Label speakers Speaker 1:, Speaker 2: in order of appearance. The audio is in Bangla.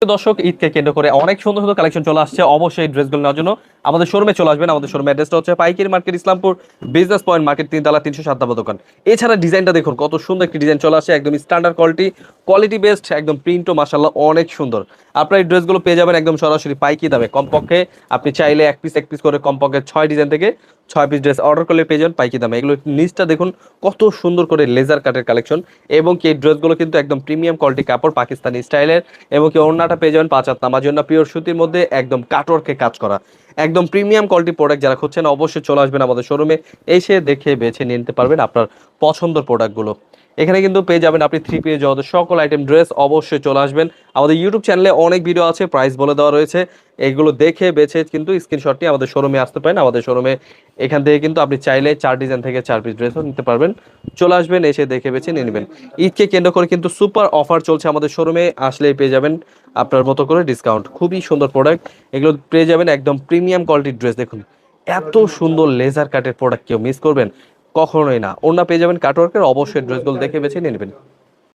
Speaker 1: দর্শক, ঈদকে কেন্দ্র করে অনেক সুন্দর সুন্দর কালেকশন চলে আসছে। অবশ্যই এই ড্রেসগুলো নেওয়ার জন্য আমাদের শোরুমে চলে আসবেন। আমাদের শোরুমের অ্যাড্রেসটা হচ্ছে পাইকারি market, Islampur business point market, 3 তলা 307 নম্বর দোকান। এছাড়া ডিজাইনটা দেখুন, কত সুন্দর একটি ডিজাইন চলে আসছে, একদম স্ট্যান্ডার্ড কোয়ালিটি বেস্ট, একদম প্রিন্টও মাশাআল্লাহ অনেক সুন্দর। আপনার এই ড্রেসগুলো পেয়ে যাবেন একদম সরাসরি পাইকারি দামে। কমপক্ষে আপনি চাইলে এক পিস করে কমপক্ষে 6 ডিজাইন থেকে 6 পিস ড্রেস অর্ডার করলে পেয়ে যাবেন পাইকারি দামে। এগুলো নিচটা দেখুন কত সুন্দর করে লেজার কাটের কালেকশন, এবং কি এই ড্রেসগুলো কিন্তু একদম প্রিমিয়াম কোয়ালিটি কাপড়, পাকিস্তানি স্টাইলের, এবং কি ওড়নাটা পেয়ে যাবেন 5 হাত নামার জন্য পিওর সুতির মধ্যে একদম কাটওয়ার্কে কাজ করা, একদম প্রিমিয়াম কোয়ালিটি প্রোডাক্ট। যারা খুঁজছেন অবশ্যই চলে আসবেন আমাদের শোরুমে, এসে দেখে বেছে নিয়ে নিতে পারবেন আপনার পছন্দের প্রোডাক্টগুলো। এখানে কিন্তু পেয়ে যাবেন আপনি 3 পিস যত সকল আইটেম ড্রেস। অবশ্যই চলে আসবেন। আমাদের ইউটিউব চ্যানেলে অনেক ভিডিও আছে, প্রাইস বলে দেওয়া রয়েছে, এগুলো দেখে বেছে কিন্তু স্ক্রিনশট নিয়ে আমাদের শোরুমে আসতে পারেন। আমাদের শোরুমে এখান থেকে কিন্তু আপনি চাইলে 4 ডিজাইন থেকে 4 পিস ড্রেসও নিতে পারবেন। চলে আসবেন, এসে দেখে বেছে নিয়ে নেবেন। ঈদকে কেন্দ্র করে কিন্তু সুপার অফার চলছে আমাদের শোরুমে, আসলেই পেয়ে যাবেন আপনার মতো করে ডিসকাউন্ট। খুবই সুন্দর প্রোডাক্ট, এগুলো পেয়ে যাবেন একদম প্রিমিয়াম কোয়ালিটির ড্রেস। দেখুন এত সুন্দর লেজার কাটের প্রোডাক্ট কেউ মিস করবেন কখনোই না। ওড়না পেয়ে যাবেন কাটওয়ার্কের। অবশ্যই ড্রেসগুলো দেখে বেছে নিয়ে নেবেন।